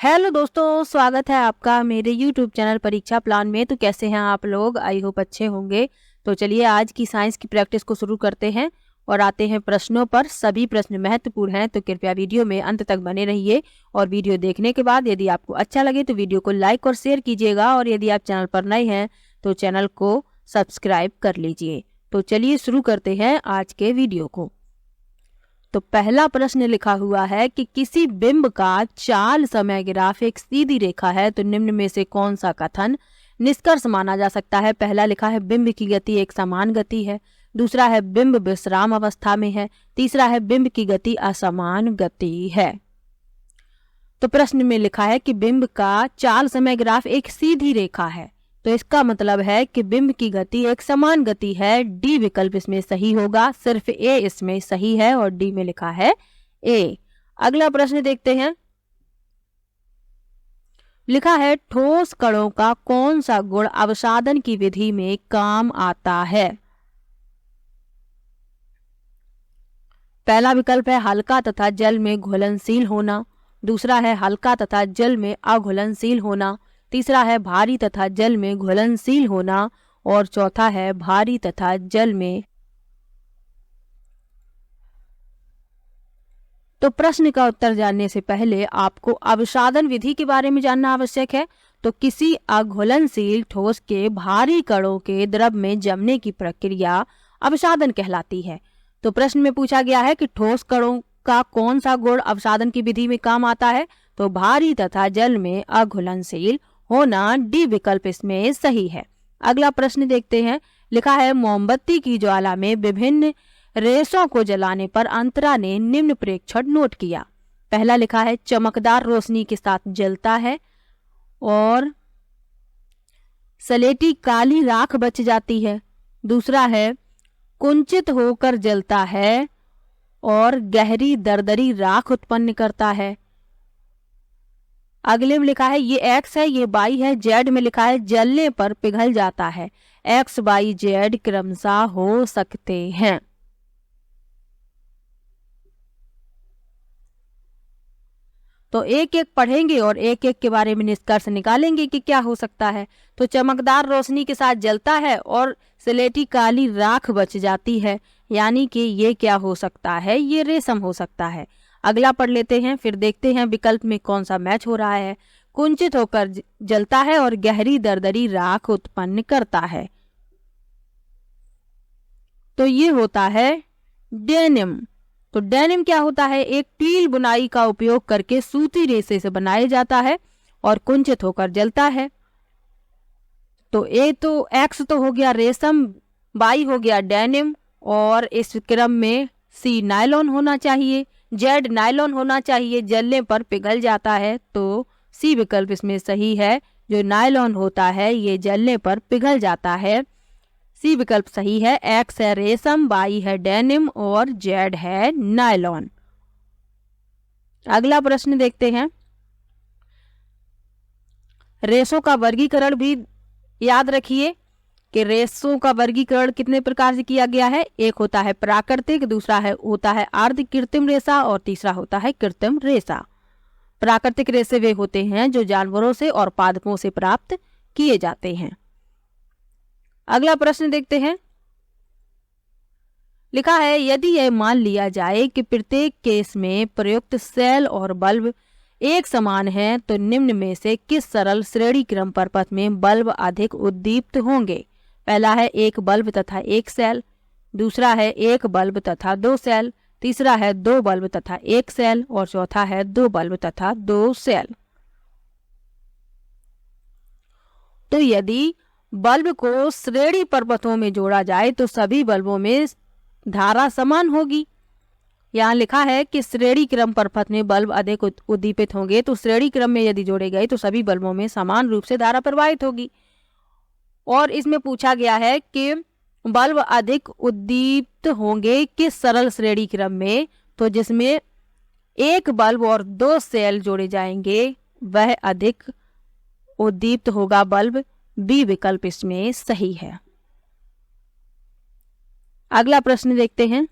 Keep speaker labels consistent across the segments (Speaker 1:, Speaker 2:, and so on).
Speaker 1: Hello दोस्तों, स्वागत है आपका मेरे YouTube चैनल परीक्षा प्लान में। तो कैसे हैं आप लोग? आई होप अच्छे होंगे। तो चलिए आज की साइंस की प्रैक्टिस को शुरू करते हैं और आते हैं प्रश्नों पर। सभी प्रश्न महत्वपूर्ण हैं, तो कृपया वीडियो में अंत तक बने रहिए। और वीडियो देखने के बाद यदि आपको अच्छा लगे तो वीडियो को लाइक और शेयर कीजिएगा, और यदि आप चैनल पर नए हैं तो चैनल को सब्सक्राइब कर लीजिए। तो चलिए शुरू करते हैं आज के वीडियो को। तो पहला प्रश्न लिखा हुआ है कि किसी बिंब का चाल समय ग्राफ एक सीधी रेखा है, तो निम्न में से कौन सा कथन निष्कर्ष माना जा सकता है? पहला लिखा है बिंब की गति एक समान गति है, दूसरा है बिंब विश्राम अवस्था में है, तीसरा है बिंब की गति असमान गति है। तो प्रश्न में लिखा है कि बिंब का चाल समय ग्राफ एक सीधी रेखा है, तो इसका मतलब है कि बिंब की गति एक समान गति है। डी विकल्प इसमें सही होगा, सिर्फ ए इसमें सही है और डी में लिखा है ए। अगला प्रश्न देखते हैं। लिखा है ठोस कणों का कौन सा गुण अवसादन की विधि में काम आता है? पहला विकल्प है हल्का तथा जल में घुलनशील होना, दूसरा है हल्का तथा जल में अघुलनशील होना, तीसरा है भारी तथा जल में घुलनशील होना, और चौथा है भारी तथा जल में। तो प्रश्न का उत्तर जानने से पहले आपको अवसादन विधि के बारे में जानना आवश्यक है। तो किसी अघुलनशील ठोस के भारी कणों के द्रव में जमने की प्रक्रिया अवसादन कहलाती है। तो प्रश्न में पूछा गया है कि ठोस कणों का कौन सा गुण अवसादन की विधि में काम आता है? तो भारी तथा जल में अघुलनशील होना। डी विकल्प इसमें सही है। अगला प्रश्न देखते हैं। लिखा है मोमबत्ती की ज्वाला में विभिन्न रेशों को जलाने पर अंतरा ने निम्न प्रेक्षण नोट किया। पहला लिखा है चमकदार रोशनी के साथ जलता है और सलेटी काली राख बच जाती है, दूसरा है कुंचित होकर जलता है और गहरी दरदरी राख उत्पन्न करता है। अगले में लिखा है ये एक्स है, ये वाई है। जेड में लिखा है जलने पर पिघल जाता है। एक्स वाई जेड क्रमशः हो सकते हैं। तो एक एक पढ़ेंगे और एक एक के बारे में निष्कर्ष निकालेंगे कि क्या हो सकता है। तो चमकदार रोशनी के साथ जलता है और स्लेटी काली राख बच जाती है, यानी कि ये क्या हो सकता है? ये रेशम हो सकता है। अगला पढ़ लेते हैं, फिर देखते हैं विकल्प में कौन सा मैच हो रहा है। कुंचित होकर जलता है और गहरी दरदरी राख उत्पन्न करता है, तो ये होता है डेनिम। तो डेनिम क्या होता है? एक टील बुनाई का उपयोग करके सूती रेशे से बनाया जाता है और कुंचित होकर जलता है। तो ए तो एक्स तो हो गया रेशम, वाई हो गया डेनिम, और इस क्रम में सी नायलॉन होना चाहिए, जेड नायलॉन होना चाहिए। जलने पर पिघल जाता है, तो सी विकल्प इसमें सही है। जो नायलॉन होता है ये जलने पर पिघल जाता है। सी विकल्प सही है। एक्स है रेशम, वाई है डेनिम और जेड है नायलॉन। अगला प्रश्न देखते हैं। रेशों का वर्गीकरण भी याद रखिए कि रेशों का वर्गीकरण कितने प्रकार से किया गया है। एक होता है प्राकृतिक, दूसरा होता है अर्ध कृत्रिम रेशा, और तीसरा होता है कृत्रिम रेशा। प्राकृतिक रेशे वे होते हैं जो जानवरों से और पादपों से प्राप्त किए जाते हैं। अगला प्रश्न देखते हैं। लिखा है यदि यह मान लिया जाए कि प्रत्येक केस में प्रयुक्त सेल और बल्ब एक समान है, तो निम्न में से किस सरल श्रेणी क्रम पर पथ में बल्ब अधिक उद्दीप्त होंगे? पहला है एक बल्ब तथा एक सेल, दूसरा है एक बल्ब तथा दो सेल, तीसरा है दो बल्ब तथा एक सेल, और चौथा है दो बल्ब तथा दो सेल। तो यदि बल्ब को श्रेणी पर्वतों में जोड़ा जाए तो सभी बल्बों में धारा समान होगी। यहाँ लिखा है कि श्रेणी क्रम पर पथ में बल्ब अधिक उद्दीपित होंगे, तो श्रेणी क्रम में यदि जोड़े गए तो सभी बल्बों में समान रूप से धारा प्रवाहित होगी। और इसमें पूछा गया है कि बल्ब अधिक उद्दीप्त होंगे किस सरल श्रेणी क्रम में? तो जिसमें एक बल्ब और दो सेल जोड़े जाएंगे वह अधिक उद्दीप्त होगा बल्ब। बी विकल्प इसमें सही है। अगला प्रश्न देखते हैं।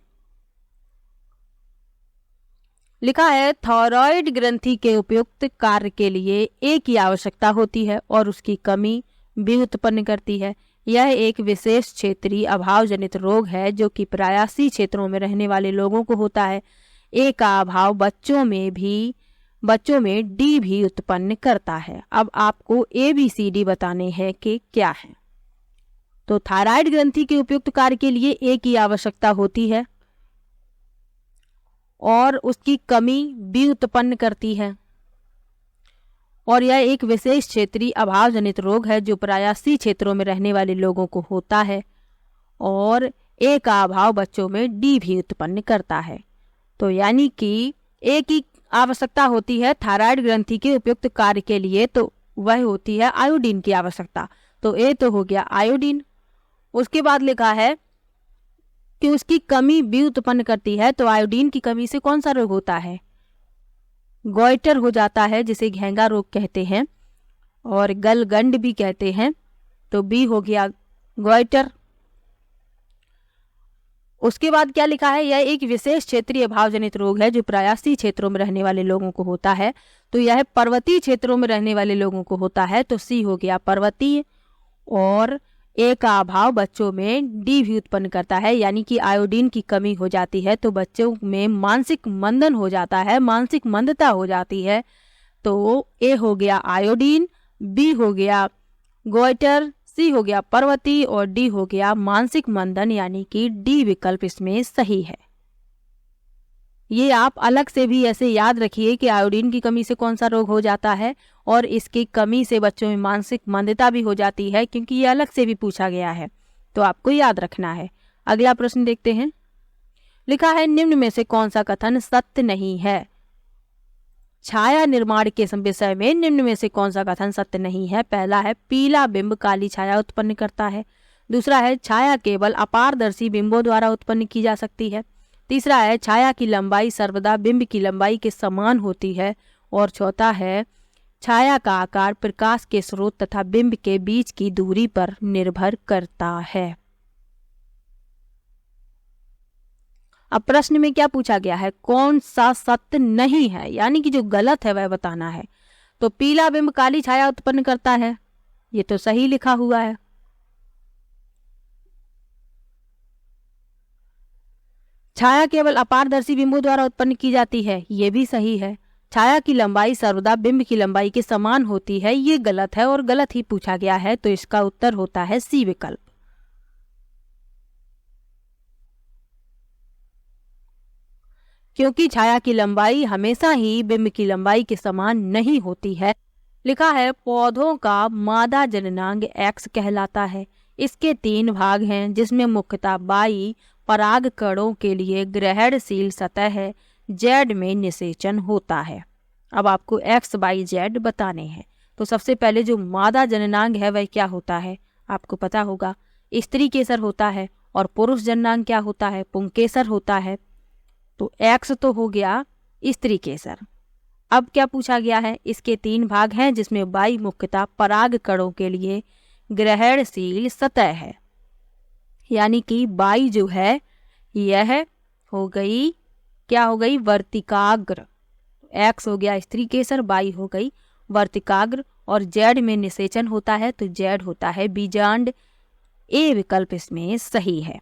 Speaker 1: लिखा है थायराइड ग्रंथि के उपयुक्त कार्य के लिए ए की आवश्यकता होती है और उसकी कमी बी उत्पन्न करती है। यह एक विशेष क्षेत्रीय अभाव जनित रोग है जो कि प्रायसी क्षेत्रों में रहने वाले लोगों को होता है। ए का अभाव बच्चों में डी भी उत्पन्न करता है। अब आपको ABCD बताने हैं कि क्या है। तो थायराइड ग्रंथि के उपयुक्त कार्य के लिए ए की आवश्यकता होती है और उसकी कमी बी उत्पन्न करती है, और यह एक विशेष क्षेत्रीय अभाव जनित रोग है जो प्रायसी क्षेत्रों में रहने वाले लोगों को होता है, और ए का अभाव बच्चों में डी भी उत्पन्न करता है। तो यानी कि ए की आवश्यकता होती है थायराइड ग्रंथि के उपयुक्त कार्य के लिए, तो वह होती है आयोडीन की आवश्यकता। तो ए तो हो गया आयोडीन। उसके बाद लिखा है कि उसकी कमी बी उत्पन्न करती है। तो आयोडीन की कमी से कौन सा रोग होता है? गॉइटर हो जाता है, जिसे घेंगा रोग कहते हैं और गलगंड भी कहते हैं। तो बी हो गया गॉइटर। उसके बाद क्या लिखा है? यह एक विशेष क्षेत्रीय अभाव जनित रोग है जो प्रायसी क्षेत्रों में रहने वाले लोगों को होता है। तो यह पर्वतीय क्षेत्रों में रहने वाले लोगों को होता है। तो सी हो गया पर्वतीय, और ए का अभाव बच्चों में डी भी उत्पन्न करता है, यानी कि आयोडीन की कमी हो जाती है तो बच्चों में मानसिक मंदन हो जाता है, मानसिक मंदता हो जाती है। तो ए हो गया आयोडीन, बी हो गया गॉइटर, सी हो गया पर्वती और डी हो गया मानसिक मंदन, यानी कि डी विकल्प इसमें सही है। ये आप अलग से भी ऐसे याद रखिए कि आयोडीन की कमी से कौन सा रोग हो जाता है और इसकी कमी से बच्चों में मानसिक मंदता भी हो जाती है, क्योंकि ये अलग से भी पूछा गया है, तो आपको याद रखना है। अगला प्रश्न देखते हैं। लिखा है निम्न में से कौन सा कथन सत्य नहीं है? छाया निर्माण के विषय में निम्न में से कौन सा कथन सत्य नहीं है? पहला है पीला बिंब काली छाया उत्पन्न करता है। दूसरा है छाया केवल अपारदर्शी बिंबों द्वारा उत्पन्न की जा सकती है। तीसरा है छाया की लंबाई सर्वदा बिंब की लंबाई के समान होती है। और चौथा है छाया का आकार प्रकाश के स्रोत तथा बिंब के बीच की दूरी पर निर्भर करता है। अब प्रश्न में क्या पूछा गया है? कौन सा सत्य नहीं है, यानी कि जो गलत है वह बताना है। तो पीला बिंब काली छाया उत्पन्न करता है, ये तो सही लिखा हुआ है। छाया केवल अपारदर्शी बिंबों द्वारा उत्पन्न की जाती है, ये भी सही है। छाया की लंबाई सर्वदा बिंब की लंबाई के समान होती है, ये गलत है और गलत ही पूछा गया है, तो इसका उत्तर होता है सी विकल्प। क्योंकि छाया की लंबाई हमेशा ही बिंब की लंबाई के समान नहीं होती है। लिखा है पौधों का मादा जननांग एक्स कहलाता है। इसके 3 भाग हैं, जिसमें मुख्यतः बाई पराग कणों के लिए ग्रहणशील सतह है, जेड में निषेचन होता है। अब आपको एक्स बाई जेड बताने हैं। तो सबसे पहले जो मादा जननांग है वह क्या होता है? आपको पता होगा, स्त्री केसर होता है, और पुरुष जननांग क्या होता है? पुंकेसर होता है। तो एक्स तो हो गया स्त्री केसर। अब क्या पूछा गया है? इसके 3 भाग हैं, जिसमें बाई मुख्यतः पराग कणों के लिए ग्रहणशील सतह है, यानी कि बाई जो है यह हो गई, क्या हो गई? वर्तिकाग्र। एक्स हो गया स्त्री केसर, बाई हो गई वर्तिकाग्र, और जेड में निषेचन होता है, तो जेड होता है बीजांड। ए विकल्प इसमें सही है।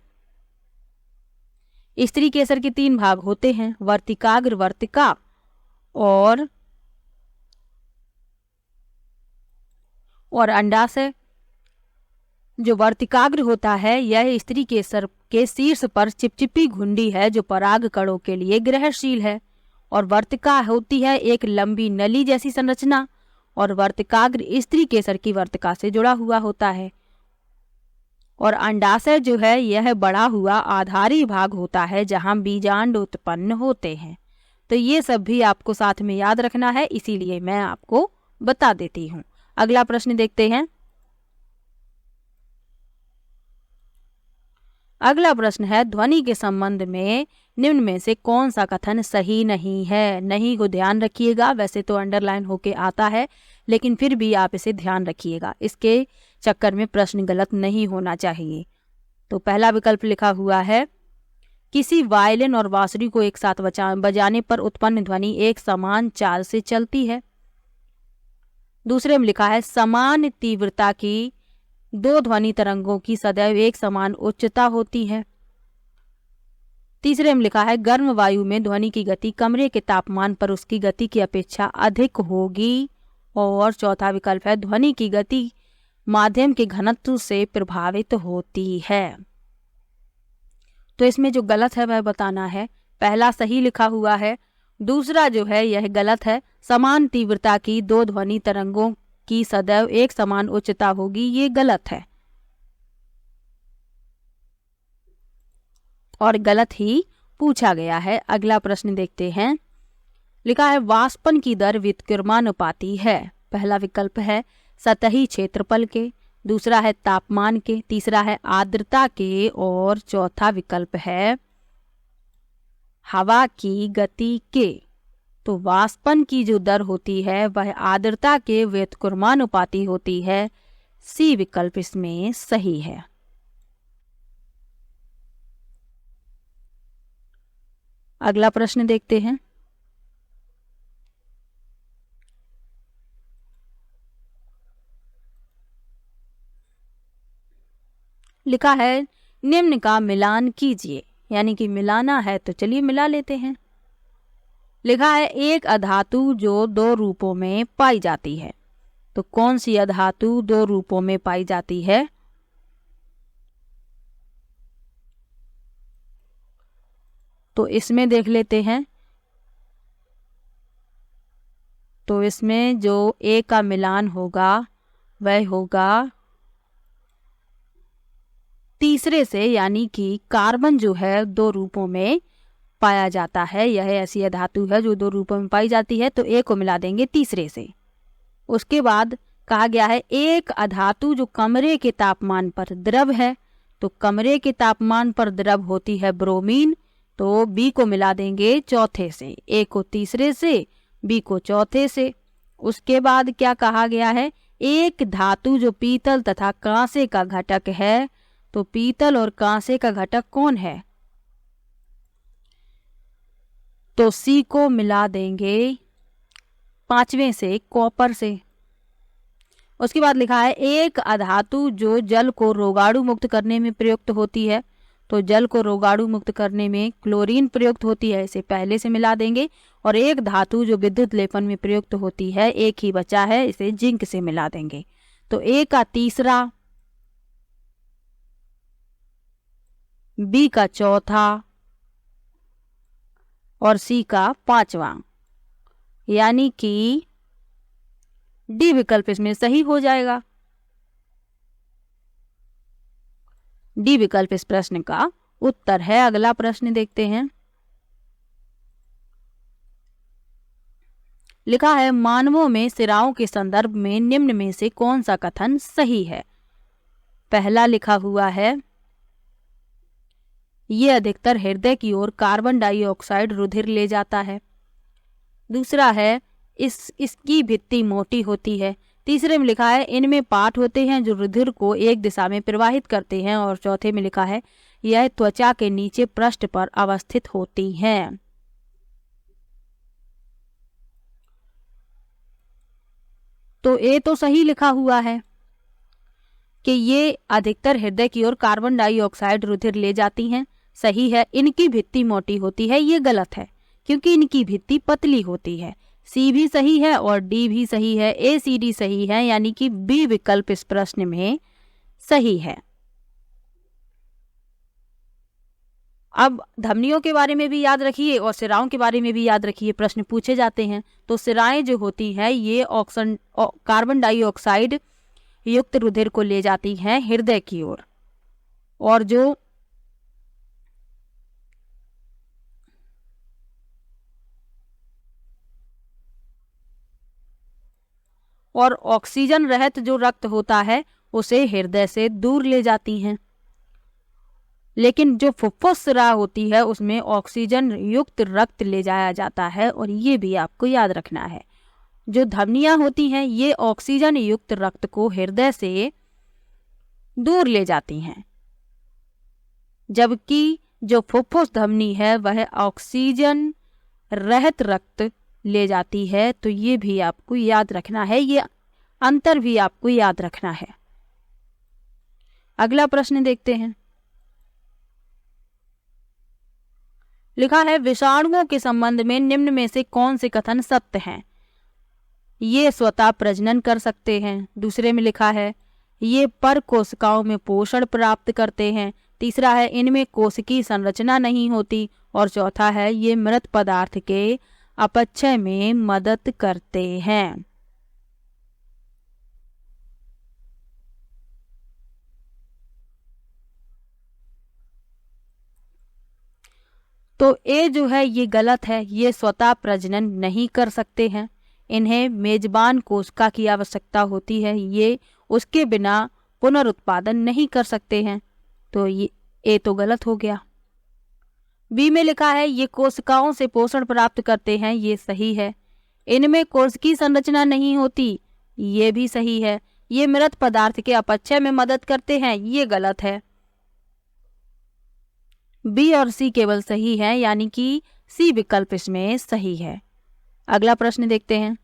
Speaker 1: स्त्री केसर के 3 भाग होते हैं, वर्तिकाग्र, वर्तिका और अंडाशय। जो वर्तिकाग्र होता है यह स्त्री केसर के शीर्ष पर चिपचिपी घुंडी है जो पराग कणों के लिए ग्रहणशील है, और वर्तिका होती है एक लंबी नली जैसी संरचना, और वर्तिकाग्र स्त्री केसर की वर्तिका से जुड़ा हुआ होता है। और अंडाशय जो है यह बड़ा हुआ आधारी भाग होता है जहां बीजांड उत्पन्न होते हैं। तो ये सब भी आपको साथ में याद रखना है, इसीलिए मैं आपको बता देती हूँ। अगला प्रश्न देखते हैं। अगला प्रश्न है ध्वनि के संबंध में निम्न में से कौन सा कथन सही नहीं है? नहीं को ध्यान रखिएगा, वैसे तो अंडरलाइन होके आता है, लेकिन फिर भी आप इसे ध्यान रखिएगा, इसके चक्कर में प्रश्न गलत नहीं होना चाहिए। तो पहला विकल्प लिखा हुआ है किसी वायलिन और बांसुरी को एक साथ बजाने पर उत्पन्न ध्वनि एक समान चाल से चलती है। दूसरे में लिखा है समान तीव्रता की दो ध्वनि तरंगों की सदैव एक समान उच्चता होती है। तीसरे में लिखा है गर्म वायु में ध्वनि की गति कमरे के तापमान पर उसकी गति की अपेक्षा अधिक होगी। और चौथा विकल्प है ध्वनि की गति माध्यम के घनत्व से प्रभावित होती है। तो इसमें जो गलत है वह बताना है। पहला सही लिखा हुआ है, दूसरा जो है यह गलत है। समान तीव्रता की दो ध्वनि तरंगों की सदैव एक समान उच्चता होगी, ये गलत है और गलत ही पूछा गया है। अगला प्रश्न देखते हैं। लिखा है वाष्पन की दर व्युत्क्रमानुपाती है। पहला विकल्प है सतही क्षेत्रफल के, दूसरा है तापमान के, तीसरा है आर्द्रता के और चौथा विकल्प है हवा की गति के। तो वाष्पन की जो दर होती है वह आर्द्रता के व्युत्क्रमानुपाती होती है। सी विकल्प इसमें सही है। अगला प्रश्न देखते हैं। लिखा है निम्न का मिलान कीजिए, यानी कि मिलाना है तो चलिए मिला लेते हैं। लिखा है एक अधातु जो दो रूपों में पाई जाती है। तो कौन सी अधातु दो रूपों में पाई जाती है? तो इसमें देख लेते हैं। तो इसमें जो ए का मिलान होगा वह होगा तीसरे से, यानी कि कार्बन जो है दो रूपों में पाया जाता है। यह ऐसी धातु है जो दो रूपों में पाई जाती है, तो ए को मिला देंगे तीसरे से। उसके बाद कहा गया है एक अधातु जो कमरे के तापमान पर द्रव है। तो कमरे के तापमान पर द्रव होती है ब्रोमीन, तो बी को मिला देंगे चौथे से। ए को तीसरे से, बी को चौथे से। उसके बाद क्या कहा गया है, एक धातु जो पीतल तथा कांसे का घटक है। तो पीतल और कांसे का घटक कौन है? तो सी को मिला देंगे पांचवें से, कॉपर से। उसके बाद लिखा है एक अधातु जो जल को रोगाणु मुक्त करने में प्रयुक्त होती है। तो जल को रोगाणु मुक्त करने में क्लोरीन प्रयुक्त होती है, इसे पहले से मिला देंगे। और एक धातु जो विद्युत लेपन में प्रयुक्त होती है, एक ही बचा है, इसे जिंक से मिला देंगे। तो ए का तीसरा, बी का चौथा और सी का पांचवा, यानी कि डी विकल्प इसमें सही हो जाएगा। डी विकल्प इस प्रश्न का उत्तर है। अगला प्रश्न देखते हैं। लिखा है मानवों में सिराओं के संदर्भ में निम्न में से कौन सा कथन सही है? पहला लिखा हुआ है ये अधिकतर हृदय की ओर कार्बन डाइऑक्साइड रुधिर ले जाता है। दूसरा है इसकी भित्ति मोटी होती है। तीसरे में लिखा है इनमें पार्ट होते हैं जो रुधिर को एक दिशा में प्रवाहित करते हैं। और चौथे में लिखा है यह त्वचा के नीचे पृष्ठ पर अवस्थित होती हैं। तो ए तो सही लिखा हुआ है कि ये अधिकतर हृदय की ओर कार्बन डाइऑक्साइड रुधिर ले जाती हैं, सही है। इनकी भित्ति मोटी होती है, ये गलत है क्योंकि इनकी भित्ति पतली होती है। सी भी सही है और डी भी सही है, ए सी डी सही है, यानी कि बी विकल्प इस प्रश्न में सही है। अब धमनियों के बारे में भी याद रखिए और सिराओं के बारे में भी याद रखिए, प्रश्न पूछे जाते हैं। तो सिराएं जो होती हैं ये कार्बन डाइऑक्साइड युक्त रुधिर को ले जाती हैं हृदय की ओर। और जो ऑक्सीजन रहित जो रक्त होता है उसे हृदय से दूर ले जाती हैं। लेकिन जो फुफ्फुस सिरा होती है उसमें ऑक्सीजन युक्त रक्त ले जाया जाता है, और ये भी आपको याद रखना है। जो धमनियां होती हैं ये ऑक्सीजन युक्त रक्त को हृदय से दूर ले जाती हैं, जबकि जो फुफ्फुस धमनी है वह ऑक्सीजन रहित रक्त ले जाती है। तो ये भी आपको याद रखना है, ये अंतर भी आपको याद रखना है। अगला प्रश्न देखते हैं। लिखा है विषाणुओं के संबंध में निम्न में से कौन से कथन सत्य हैं? ये स्वतः प्रजनन कर सकते हैं। दूसरे में लिखा है ये पर कोशिकाओं में पोषण प्राप्त करते हैं। तीसरा है इनमें कोशिकीय संरचना नहीं होती। और चौथा है ये मृत पदार्थ के अपचय में मदद करते हैं। तो ए जो है ये गलत है, ये स्वतः प्रजनन नहीं कर सकते हैं। इन्हें मेजबान कोशिका की आवश्यकता होती है, ये उसके बिना पुनरुत्पादन नहीं कर सकते हैं। तो ये ए तो गलत हो गया। बी में लिखा है ये कोशिकाओं से पोषण प्राप्त करते हैं, ये सही है। इनमें कोशिकीय संरचना नहीं होती, ये भी सही है। ये मृत पदार्थ के अपचय में मदद करते हैं, ये गलत है। बी और सी केवल सही है, यानी कि सी विकल्प इसमें सही है। अगला प्रश्न देखते हैं।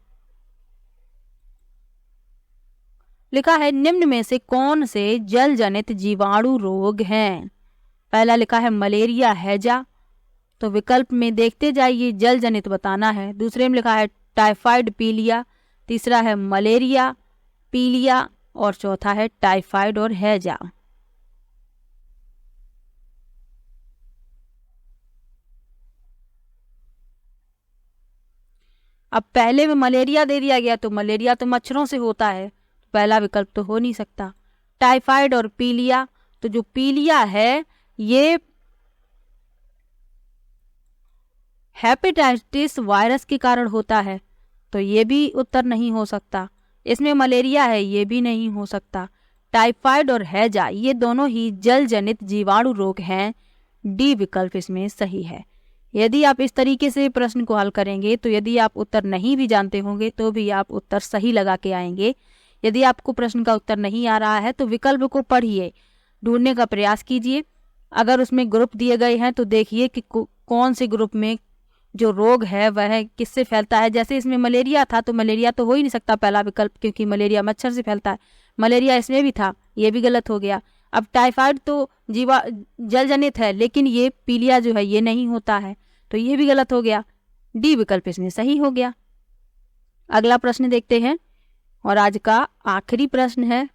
Speaker 1: लिखा है निम्न में से कौन से जल जनित जीवाणु रोग हैं? पहला लिखा है मलेरिया हैजा, तो विकल्प में देखते जाइए, जल जनित बताना है। दूसरे में लिखा है टाइफाइड पीलिया, तीसरा है मलेरिया पीलिया और चौथा है टाइफाइड और हैजा। अब पहले में मलेरिया दे दिया गया, तो मलेरिया तो मच्छरों से होता है, तो पहला विकल्प तो हो नहीं सकता। टाइफाइड और पीलिया, तो जो पीलिया है ये हेपेटाइटिस वायरस के कारण होता है, तो ये भी उत्तर नहीं हो सकता। इसमें मलेरिया है, ये भी नहीं हो सकता। टाइफाइड और हैजा ये दोनों ही जल जनित जीवाणु रोग हैं, डी विकल्प इसमें सही है। यदि आप इस तरीके से प्रश्न को हल करेंगे तो यदि आप उत्तर नहीं भी जानते होंगे तो भी आप उत्तर सही लगा के आएंगे। यदि आपको प्रश्न का उत्तर नहीं आ रहा है तो विकल्प को पढ़िए, ढूंढने का प्रयास कीजिए। अगर उसमें ग्रुप दिए गए हैं तो देखिए कि कौन से ग्रुप में जो रोग है वह किससे फैलता है। जैसे इसमें मलेरिया था, तो मलेरिया तो हो ही नहीं सकता पहला विकल्प, क्योंकि मलेरिया मच्छर से फैलता है। मलेरिया इसमें भी था, ये भी गलत हो गया। अब टाइफाइड तो जल जनित है, लेकिन ये पीलिया जो है ये नहीं होता है, तो ये भी गलत हो गया। डी विकल्प इसमें सही हो गया। अगला प्रश्न देखते हैं और आज का आखिरी प्रश्न है।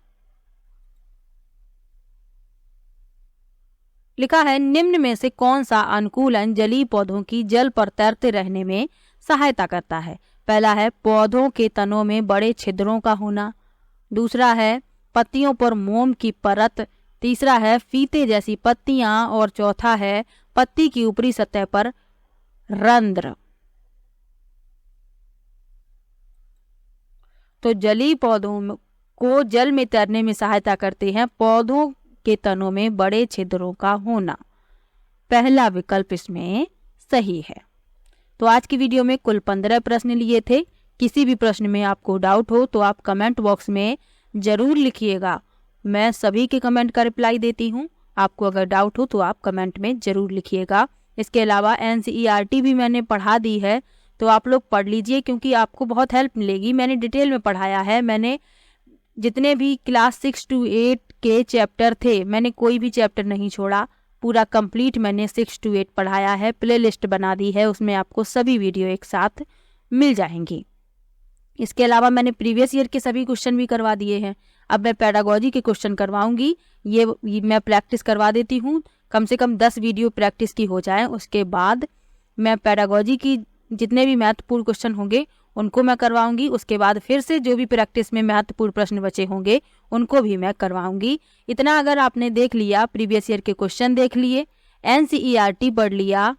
Speaker 1: लिखा है निम्न में से कौन सा अनुकूलन जलीय पौधों की जल पर तैरते रहने में सहायता करता है? पहला है पौधों के तनों में बड़े छिद्रों का होना, दूसरा है पत्तियों पर मोम की परत, तीसरा है फीते जैसी पत्तियां और चौथा है पत्ती की ऊपरी सतह पर रंध्र। तो जलीय पौधों को जल में तैरने में सहायता करते हैं पौधों के तनों में बड़े छिद्रों का होना। पहला विकल्प इसमें सही है। तो आज की वीडियो में कुल 15 प्रश्न लिए थे। किसी भी प्रश्न में आपको डाउट हो तो आप कमेंट बॉक्स में जरूर लिखिएगा, मैं सभी के कमेंट का रिप्लाई देती हूँ। आपको अगर डाउट हो तो आप कमेंट में जरूर लिखिएगा। इसके अलावा NCERT भी मैंने पढ़ा दी है, तो आप लोग पढ़ लीजिए, क्योंकि आपको बहुत हेल्प मिलेगी। मैंने डिटेल में पढ़ाया है। मैंने जितने भी क्लास 6 to 8 के चैप्टर थे, मैंने कोई भी चैप्टर नहीं छोड़ा, पूरा कंप्लीट मैंने 6 to 8 पढ़ाया है। प्ले लिस्ट बना दी है, उसमें आपको सभी वीडियो एक साथ मिल जाएंगी। इसके अलावा मैंने प्रीवियस ईयर के सभी क्वेश्चन भी करवा दिए हैं। अब मैं पेडागोजी के क्वेश्चन करवाऊंगी, ये मैं प्रैक्टिस करवा देती हूँ। कम से कम 10 वीडियो प्रैक्टिस की हो जाए, उसके बाद मैं पेडागोजी की जितने भी महत्वपूर्ण क्वेश्चन होंगे उनको मैं करवाऊंगी। उसके बाद फिर से जो भी प्रैक्टिस में महत्वपूर्ण प्रश्न बचे होंगे उनको भी मैं करवाऊंगी। इतना अगर आपने देख लिया, प्रीवियस ईयर के क्वेश्चन देख लिए, NCERT पढ़ लिया,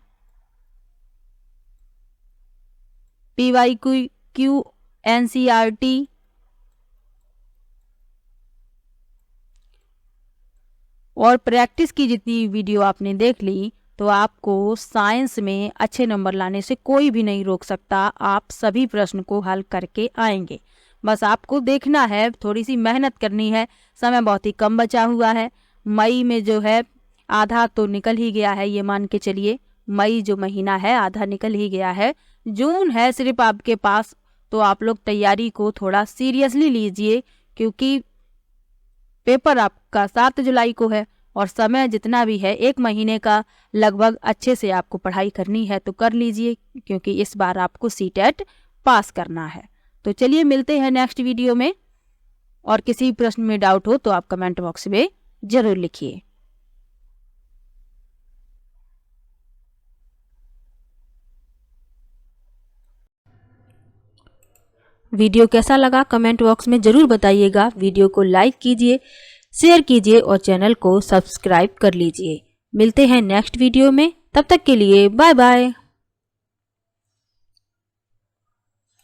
Speaker 1: PYQ NCERT और प्रैक्टिस की जितनी वीडियो आपने देख ली, तो आपको साइंस में अच्छे नंबर लाने से कोई भी नहीं रोक सकता। आप सभी प्रश्न को हल करके आएंगे। बस आपको देखना है, थोड़ी सी मेहनत करनी है। समय बहुत ही कम बचा हुआ है। मई में जो है आधा तो निकल ही गया है, ये मान के चलिए। मई जो महीना है आधा निकल ही गया है। जून है सिर्फ आपके पास, तो आप लोग तैयारी को थोड़ा सीरियसली लीजिए, क्योंकि पेपर आपका 7 जुलाई को है और समय जितना भी है 1 महीने का लगभग अच्छे से आपको पढ़ाई करनी है, तो कर लीजिए, क्योंकि इस बार आपको सीटेट पास करना है। तो चलिए मिलते हैं नेक्स्ट वीडियो में, और किसी प्रश्न में डाउट हो तो आप कमेंट बॉक्स में जरूर लिखिए। वीडियो कैसा लगा कमेंट बॉक्स में ज़रूर बताइएगा। वीडियो को लाइक कीजिए, शेयर कीजिए और चैनल को सब्सक्राइब कर लीजिए। मिलते हैं नेक्स्ट वीडियो में, तब तक के लिए बाय बाय।